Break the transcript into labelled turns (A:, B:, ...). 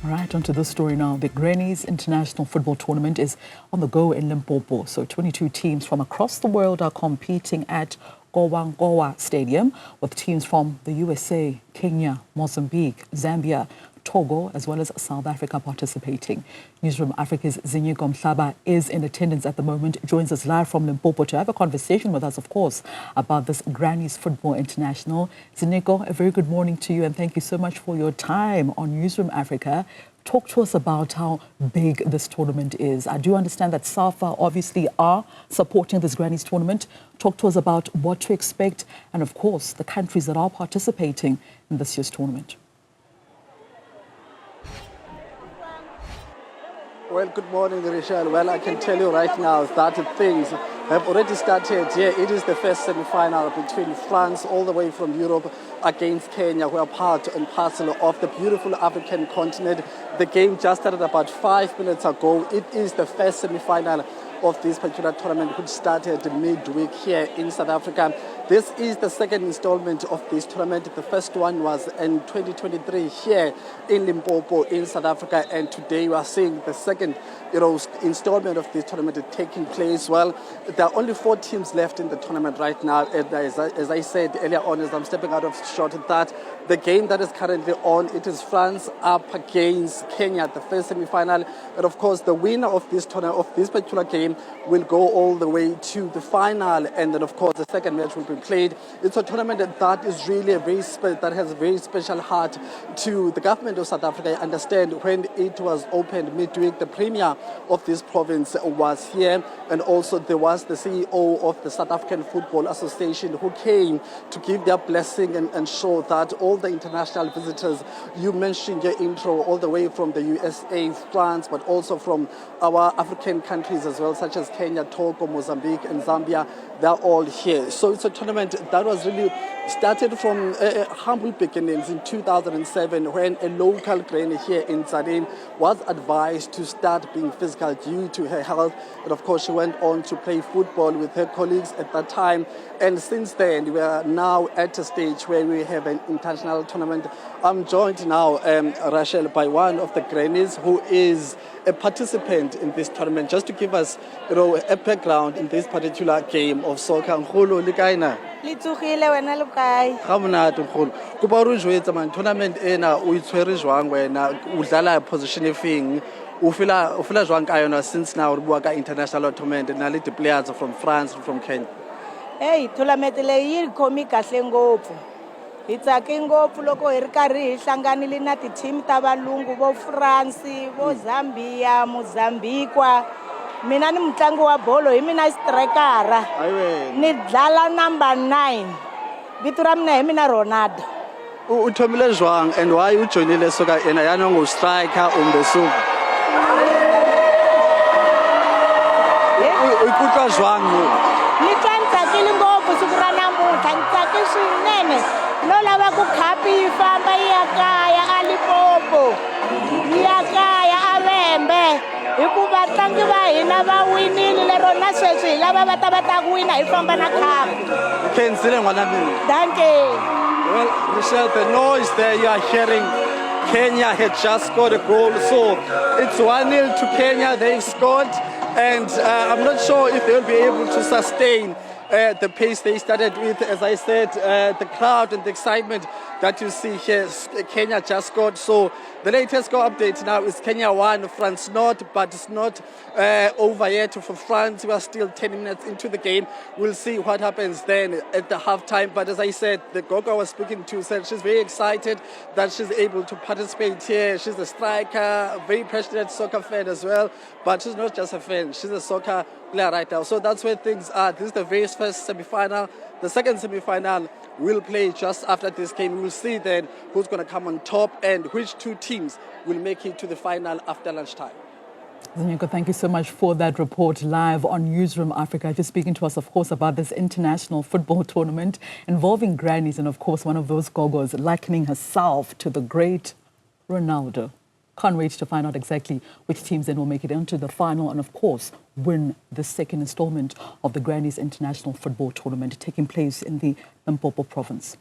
A: Right, onto this story now. The Grannies International Football Tournament is on the go in Limpopo. So 22 teams from across the world are competing at Nkowankowa Stadium, with teams from the USA, Kenya, Mozambique, Zambia, Togo, as well as South Africa participating. Newzroom Afrika's Ziniko Mhlaba is in attendance at the moment, joins us live from Limpopo to have a conversation with us, of course, about this Grannies Football International. Ziniko, a very good morning to you and thank you so much for your time on Newzroom Afrika. Talk to us about how big this tournament is. I do understand that SAFA obviously are supporting this Grannies tournament. Talk to us about what to expect and, of course, the countries that are participating in this year's tournament.
B: Well, good morning, Rachel. Well, I can tell you right now that things have already started. Yeah, it is the first semi-final between France, all the way from Europe, against Kenya, who are part and parcel of the beautiful African continent. The game just started about 5 minutes ago. It is the first semi-final of this particular tournament, which started midweek here in South Africa. This is the second installment of this tournament. The first one was in 2023 here in Limpopo in South Africa, and today we are seeing the second installment of this tournament taking place. Well, there are only 4 teams left in the tournament right now, and as I said earlier on, as I'm stepping out of short, that the game that is currently on, it is France up against Kenya, the first semi-final, and of course the winner of this tournament, of this particular game, will go all the way to the final, and then of course the second match will be played. It's a tournament that is really that has a very special heart to the government of South Africa. I understand when it was opened midweek, the premier of this province was here, and also there was the CEO of the South African Football Association who came to give their blessing and show that all the international visitors, you mentioned your intro, all the way from the USA, France, but also from our African countries as well, such as Kenya, Togo, Mozambique and Zambia, they're all here. So it's a tournament that was really started from humble beginnings in 2007, when a local granny here in Tzaneen was advised to start being physical due to her health. And of course, she went on to play football with her colleagues at that time. And since then, we are now at a stage where we have an international tournament. I'm joined now, Rachel, by one of the grannies who is a participant in this tournament, just to give us a background in this particular game of soccer. Nkgolo, le kae na?
C: Litsogile wena le kae?
B: Ga monate nkgolo. Kopa re jwetsa man tournament ena o itshwere jwang wena, o dlala position e feng? O fela jwang ka yona since now re bua ka international tournament na le players from France and from Kenya?
C: Hey, tournament leyi yi khomi kahle ngopfu. Hi tsake ngopfu loko hi ri karhi hi hlanganile na ti-team ta valungu vo France, vo Zambia, Mozambique. Mina ni mutlangi wa bolo, hi mina striker. Ni dlala number 9. Vito ra mina hi mina Ronaldo.
B: U thomile jwang and why u joinile soka ena yana ngo striker umbesuku? U ikutlwa jwang mo?
C: Ni tsakile ngopfu siku ra namuntlha, ni tsake swinene. No lava ku khapi yi famba yi ya kaya a Limpopo, yi ya kaya a Lembe, hikuva vatlangi va hina va winile lero na sweswi hi lava va ta ku wina hi famba na khapi.
B: Khensile ngwana mina.
C: Danke.
B: Well, Michelle, the noise there you are hearing, Kenya had just scored a goal, so it's 1-0 to Kenya. They've scored, and I'm not sure if they'll be able to sustain the pace they started with. As I said, the crowd and the excitement that you see here, Kenya just scored. So the latest score update now is Kenya 1, France not, but it's not over yet for France. We are still 10 minutes into the game. We'll see what happens then at the halftime. But as I said, the Gogo I was speaking to said she's very excited that she's able to participate here. She's a striker, a very passionate soccer fan as well. But she's not just a fan, she's a soccer player right now. So that's where things are. This is the very first semi-final. The second semi-final will play just after this game. We'll see then who's going to come on top and which 2 teams will make it to the final after lunchtime.
A: Ziniko, thank you so much for that report live on Newzroom Afrika. Just speaking to us, of course, about this international football tournament involving grannies and, of course, one of those gogos likening herself to the great Ronaldo. Can't wait to find out exactly which teams then will make it into the final and, of course, win the second installment of the Grannies International Football Tournament taking place in the Limpopo province.